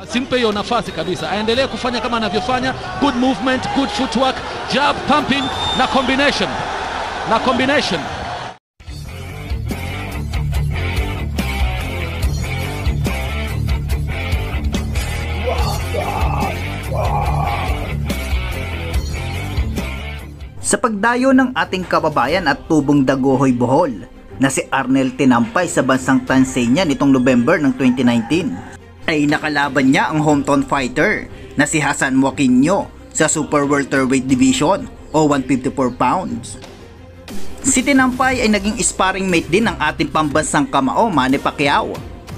Simpe hiyo nafasi kabisa, aendelee kufanya kama anavyofanya. Good movement, good footwork, jab, pumping na combination. Sa pagdayo ng ating kababayan at tubong Dagohoy, Bohol na si Arnel Tinampay sa bansang Tanzania nitong November ng 2019, ay nakalaban niya ang hometown fighter na si Hassan Joaquino sa Super Welterweight Division o 154 pounds. Si Tinampay ay naging sparring mate din ng ating pambansang kamao Manny Pacquiao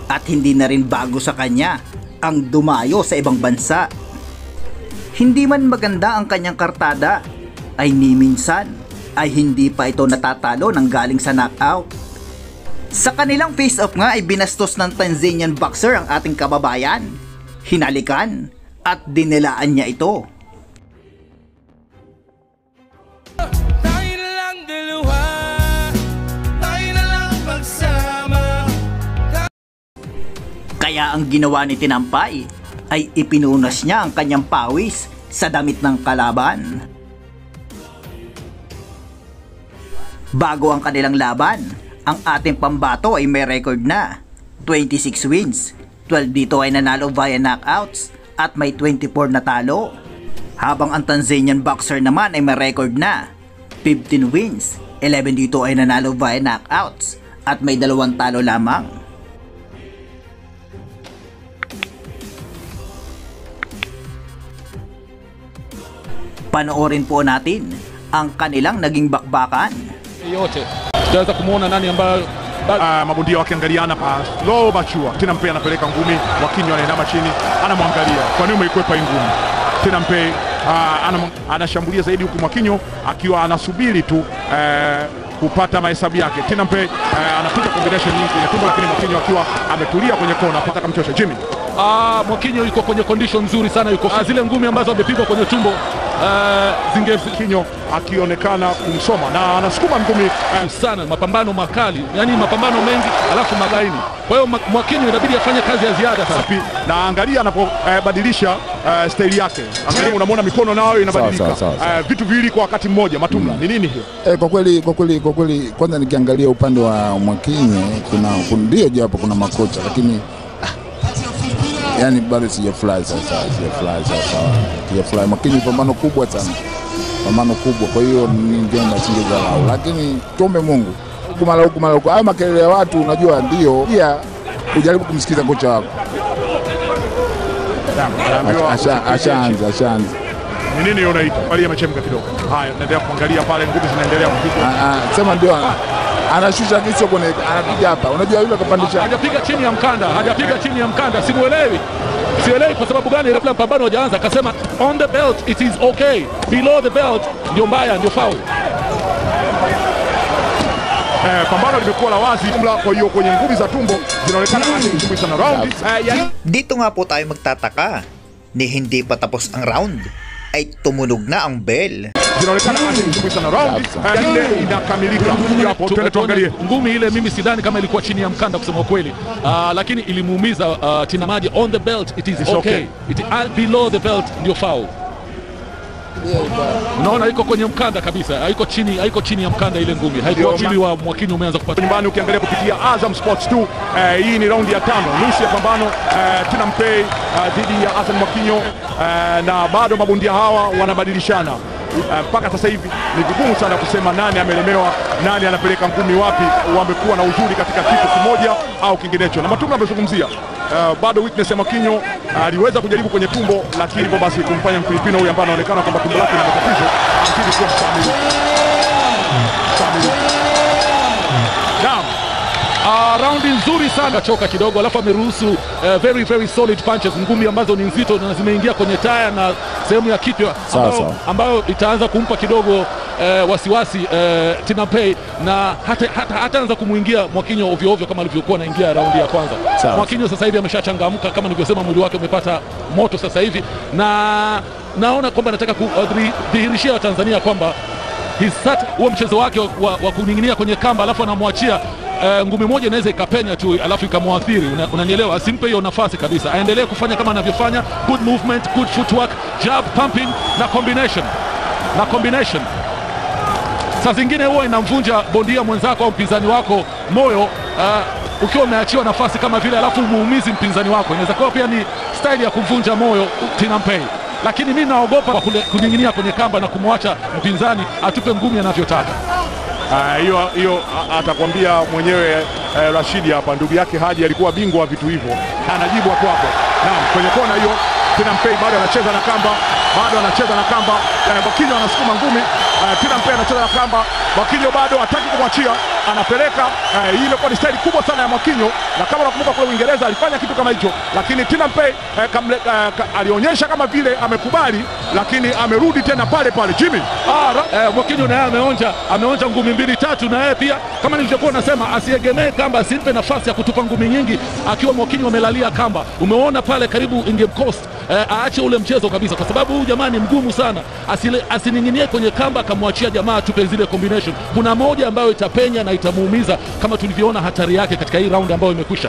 at hindi na rin bago sa kanya ang dumayo sa ibang bansa. Hindi man maganda ang kanyang kartada, ay ni minsan ay hindi pa ito natatalo ng galing sa knockout. Sa kanilang face-off nga ay binastos ng Tanzanian boxer ang ating kababayan, hinalikan at dinilaan niya ito. Kaya ang ginawa ni Tinampay ay ipinunas niya ang kanyang pawis sa damit ng kalaban. Bago ang kanilang laban, ang ating pambato ay may record na 26 wins, 12 dito ay nanalo via knockouts at may 24 na talo. Habang ang Tanzanian boxer naman ay may record na 15 wins, 11 dito ay nanalo via knockouts at may 2 talo lamang. Panoorin po natin ang kanilang naging bakbakan. Yote tutaweza kumuona nani ambayo mabondia wakiangaliana pa slow machua. Tinampay anapeleka ngumi, Joaquino anainama chini anamwangalia kwa nini umeikwepa ngumi. Tinampay anashambulia zaidi huku Joaquino akiwa anasubiri tu kupata mahesabu yake. Tinampay anapiga combination nyingi kwenye tumbo, lakini Joaquino akiwa ametulia kwenye kona pata kamchosha Jimmy. Joaquino yuko kwenye condition nzuri sana, yuko zile ngumi ambazo amepigwa kwenye tumbo Joaquino akionekana kumsoma na anasukuma ngumi sana, mapambano makali, yani mapambano mengi alafu magaini. Kwa hiyo Joaquino inabidi afanye kazi ya ziada sana. Na angalia anapobadilisha style yake, angalia unamwona mikono nayo inabadilika. Vitu viwili kwa wakati mmoja. Matumla ni nini hiyo? Kwa kweli kwanza nikiangalia upande wa Joaquino kuna ndio japo kuna makocha, lakini yani bado sijafly sasa. Joaquino pambano kubwa sana, kwa hiyo ningeomba singezalao, lakini tuombe Mungu kumala huko. Haya makelele ya watu unajua ndio pia ujaribu kumsikiza kocha wako. Ashaanza. Ni nini unaita? Pale amechemka kidogo. Haya, naendelea kuangalia pale, ngumi zinaendelea kupigwa. Sema ndio anashusha kiso kwenye anapiga hapa. Unajua yule kapandisha. Hajapiga chini ya mkanda, simuelewi kwa sababu gani. Ile pambano hajaanza akasema on the belt it is okay, below the belt ndio mbaya, ndio foul. Pambano limekuwa la wazi jumla, kwa hiyo kwenye ngumi za tumbo zinaonekana kujumuisha na round. Dito nga po tayo magtataka, ni hindi pa tapos ang round ay tumunog na ang bell. Zinaonekana kujumuisha na round, ile inakamilika. Hapo tuangalie ngumi ile, mimi sidhani kama ilikuwa chini ya mkanda kusema kweli, lakini ilimuumiza Tinamaji. On the belt it is okay, below the belt ndio foul. Unaona iko kwenye mkanda kabisa, haiko chini ya mkanda ile ngumi. Haikuwa mwili wa Joaquino umeanza kupata nyumbani. Ukiangalia kupitia Azam Sports 2, hii ni raundi ya 5 nusu ya pambano, Tinampay dhidi ya Hassan Joaquino, na bado mabondia hawa wanabadilishana. Mpaka sasa hivi ni vigumu sana kusema nani amelemewa, nani anapeleka ngumi wapi. Wamekuwa na uzuri katika kitu kimoja au kinginecho, na Matumla amezungumzia bado weakness ya Joaquino. Aliweza kujaribu kwenye tumbo, lakini hivyo basi kumfanya Mfilipino huyu ambaye anaonekana kwamba tumbo lake lina matatizo azidi kuwa mshamili. Raundi nzuri sana, choka kidogo, alafu ameruhusu very solid punches, ngumi ambazo ni nzito na zimeingia kwenye taya na sehemu ya kichwa, ambayo itaanza kumpa kidogo wasiwasi Tinampay, na hataanza kumuingia Joaquino ovyo ovyo kama alivyokuwa anaingia raundi ya kwanza. Joaquino sasa hivi ameshachangamka, kama nilivyosema, mwili wake umepata moto sasa hivi, na naona kwamba anataka kudhihirishia Watanzania kwamba huo mchezo wake wa kuning'inia kwenye kamba alafu anamwachia ngumi moja inaweza ikapenya tu alafu ikamwathiri, unanielewa? Asimpe hiyo nafasi kabisa, aendelee kufanya kama anavyofanya, good movement, good footwork, jab, pumping na combination. Saa zingine huwa inamvunja bondia mwenzako au mpinzani wako moyo ukiwa umeachiwa nafasi kama vile alafu muumizi mpinzani wako, inaweza kuwa pia ni style ya kumvunja moyo Tinampay. Lakini mimi naogopa kuning'inia kwenye kamba na kumwacha mpinzani atupe ngumi anavyotaka. Hiyo atakwambia mwenyewe Rashidi hapa, ndugu yake Haji alikuwa bingwa wa vitu hivyo, anajibu hapo. Naam, kwenye kona hiyo Tinampay bado anacheza na kamba, Mwakinyo anasukuma ngumi, Tinampay anacheza na kamba, Mwakinyo bado hataki kumwachia, anapeleka. Hii imekuwa ni staili kubwa sana ya Mwakinyo, na kama unakumbuka kule Uingereza alifanya kitu kama hicho, lakini Tinampay alionyesha kama vile amekubali, lakini amerudi tena pale Jimmy. Mwakinyo naye ameonja ngumi 2-3, na yeye pia kama nilivyokuwa nasema, asiegemee kamba, asimpe nafasi ya kutupa ngumi nyingi akiwa Mwakinyo amelalia kamba. Umeona pale karibu ingemcost aache ule mchezo kabisa, kwa sababu huyu jamaa ni mgumu sana. Asining'inie kwenye kamba akamwachia jamaa tupe zile combination. Kuna moja ambayo itapenya na itamuumiza, kama tulivyoona hatari yake katika hii round ambayo imekwisha,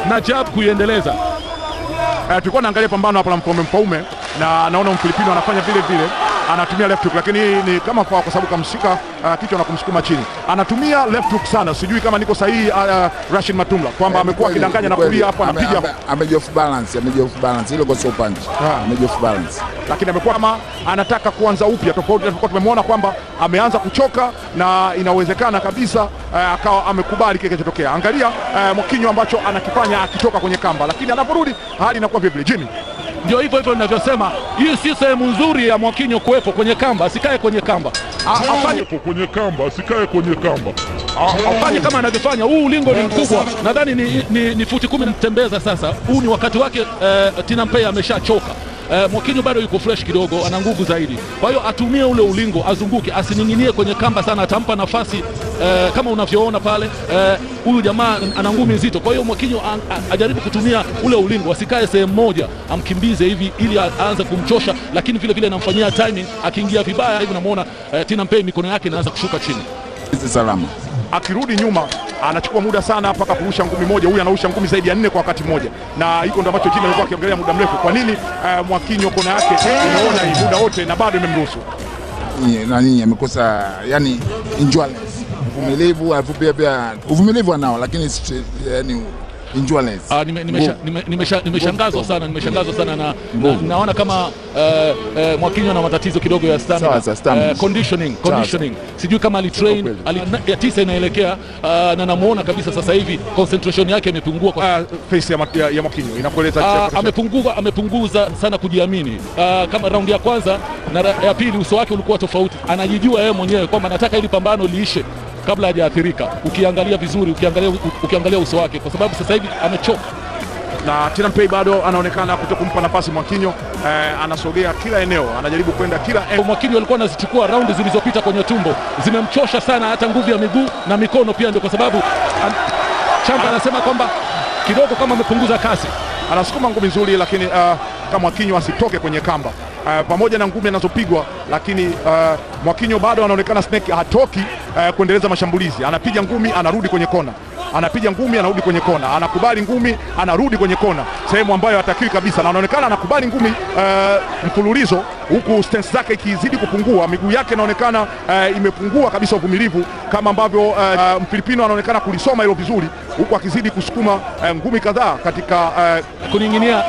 na jab kuiendeleza. Tulikuwa naangalia pambano hapa la Mpaume na naona Mfilipino anafanya vile, anatumia left hook, lakini ni kama kwa sababu kamshika kichwa na kumsukuma chini, anatumia left hook sana. Sijui kama niko sahihi Rashid Matumla kwamba amekuwa akidanganya na kulia hapo, anapiga amejof balance ile kwa so punch, amejof balance, lakini amekuwa kama anataka kuanza upya, tofauti tulikuwa tumemwona kwamba ameanza kuchoka, na inawezekana kabisa akawa amekubali kile kilichotokea. Angalia Mwakinyo ambacho anakifanya akitoka kwenye kamba, lakini anaporudi hali inakuwa vile. Jimmy, ndio hivyo ninavyosema, hii si sehemu nzuri ya Mwakinyo kuwepo kwenye kamba. Asikae kwenye kamba, afanye kama anavyofanya. Huu ulingo ni mkubwa, nadhani ni futi 10 mtembeza. Sasa huu ni wakati wake. Tinampay ameshachoka. Mwakinyo bado yuko fresh kidogo, ana nguvu zaidi. Kwa hiyo atumie ule ulingo, azunguke, asining'inie kwenye kamba sana, atampa nafasi kama unavyoona pale. Huyu jamaa ana ngumi nzito, kwa hiyo Mwakinyo ajaribu kutumia ule ulingo, asikae sehemu moja, amkimbize hivi ili aanze kumchosha, lakini vile anamfanyia timing. Akiingia vibaya hivi unamuona Tinampay mikono yake inaanza kushuka chini. Salama akirudi nyuma anachukua muda sana mpaka kurusha ngumi moja. Huyu anarusha ngumi zaidi ya 4 kwa wakati mmoja, na hiko ndio ambacho Jimmy alikuwa akiongelea muda mrefu. Kwa nini Mwakinyo kona yake unaona hii muda wote na bado imemruhusu? Nani amekosa yani endurance, uvumilivu anao, lakini yani nimeshangazwa sana na naona kama Mwakinyo na matatizo kidogo ya stamina, conditioning. Sijui kama alitrain ya 9 inaelekea, na namuona kabisa sasa hivi concentration yake imepungua kwa face ya Mwakinyo inakueleza amepunguza sana kujiamini. Kama raundi ya kwanza na ya pili uso wake ulikuwa tofauti, anajijua yeye mwenyewe kwamba nataka ili pambano liishe kabla hajaathirika. Ukiangalia vizuri, ukiangalia uso wake, kwa sababu sasa hivi amechoka. Na Tinampay bado anaonekana kutokumpa nafasi Mwakinyo. Anasogea kila eneo, anajaribu kwenda kila eneo. Mwakinyo alikuwa anazichukua raundi zilizopita kwenye tumbo, zimemchosha sana, hata nguvu ya miguu na mikono pia. Ndio kwa sababu Chamba anasema kwamba kidogo kama amepunguza kasi. Anasukuma ngumi nzuri, lakini kama Mwakinyo asitoke kwenye kamba. Pamoja na ngumi anazopigwa, lakini Mwakinyo bado anaonekana snake, hatoki kuendeleza mashambulizi. Anapiga ngumi anarudi kwenye kona, anakubali ngumi anarudi kwenye kona, sehemu ambayo hatakiwi kabisa, na anaonekana anakubali ngumi mfululizo, huku stance zake ikizidi kupungua. Miguu yake inaonekana imepungua kabisa uvumilivu, kama ambavyo Mfilipino anaonekana kulisoma hilo vizuri, huku akizidi kusukuma ngumi kadhaa katika kuning'inia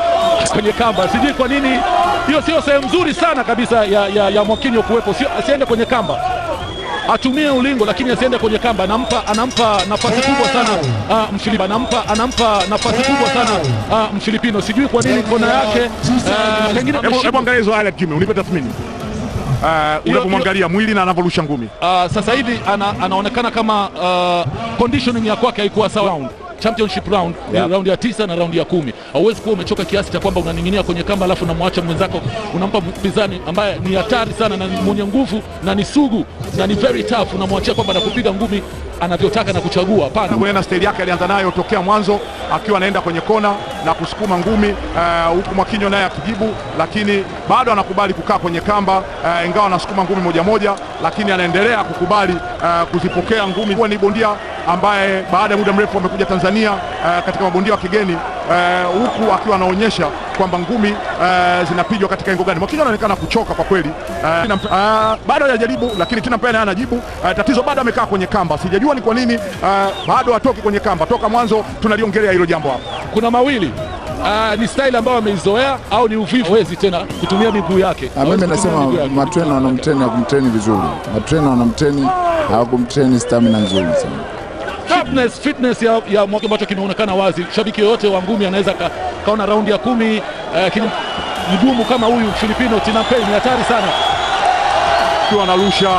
kwenye kamba. Sijui kwa nini hiyo sio sehemu nzuri sana kabisa ya Mwakinyo kuwepo. Asiende kwenye kamba, atumie ulingo, lakini asiende kwenye kamba. Anampa nafasi kubwa sana Mfilipino. Sijui kwa nini kona yake pengine. Hebu angalia hizo highlight Jimmy, unipe tathmini unapomwangalia mwili na anavorusha ngumi. Sasa hivi anaonekana kama conditioning ya kwake haikuwa sawa. Championship round, round ya 9 na round ya 10. Hauwezi kuwa umechoka kiasi cha kwamba unaning'inia kwenye kamba alafu unamwacha mwenzako, unampa mpinzani ambaye ni hatari sana na mwenye nguvu na ni sugu na ni very tough, unamwachia kwamba anakupiga ngumi anavyotaka na kuchagua. Hapana. Kwa style yake alianza nayo tokea mwanzo, akiwa anaenda kwenye kona na kusukuma ngumi, huku Mwakinyo naye akijibu, lakini bado anakubali kukaa kwenye kamba, ingawa anasukuma ngumi moja, lakini anaendelea kukubali kuzipokea ngumi. Ni bondia ambaye baada ya muda mrefu amekuja Tanzania katika mabondia wa kigeni, huku akiwa anaonyesha kwamba ngumi zinapigwa katika engo gani. Mwakinyo anaonekana kuchoka kwa kweli, bado hajajaribu, lakini Tina Mpeya naye anajibu. Tatizo bado amekaa kwenye kamba, sijajua ni kwa nini bado atoki kwenye kamba. Toka mwanzo tunaliongelea hilo jambo hapa. Kuna mawili, ni style ambayo ameizoea au ni uvivu, hawezi tena kutumia miguu yake. Mimi nasema matrena wanamtreni hakumtreni vizuri, matrena wanamtreni hawakumtreni stamina nzuri sana. Fitness ya ambacho kimeonekana wazi. Shabiki yoyote wa ngumi anaweza kaona raundi ya 10 mgumu kama huyu Filipino Tina Mpeya ni hatari sana. Akiwa anarusha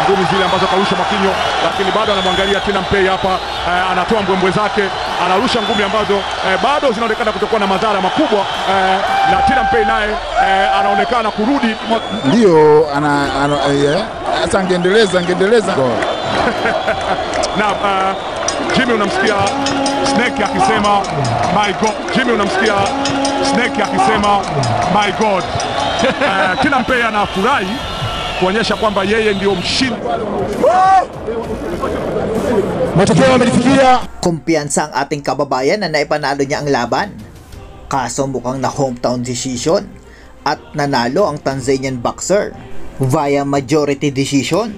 ngumi zile ambazo karusha Mwakinyo, lakini bado anamwangalia Tina Mpeya hapa, anatoa mbwembwe zake, anarusha ngumi ambazo bado zinaonekana kutokuwa na madhara makubwa, na Tina Mpeya naye anaonekana kurudi. Ndio sasa angeendeleza na Jimmy unamsikia Snake akisema my God. Jimmy unamsikia Snake akisema my God. Tina Mpeya anafurahi kuonyesha kwamba yeye ndio mshindi. Matokeo yamelifikia. Kumpiyansa ang ating kababayan na naipanalo niya ang laban. Kaso mukhang na hometown decision at nanalo ang Tanzanian boxer via majority decision.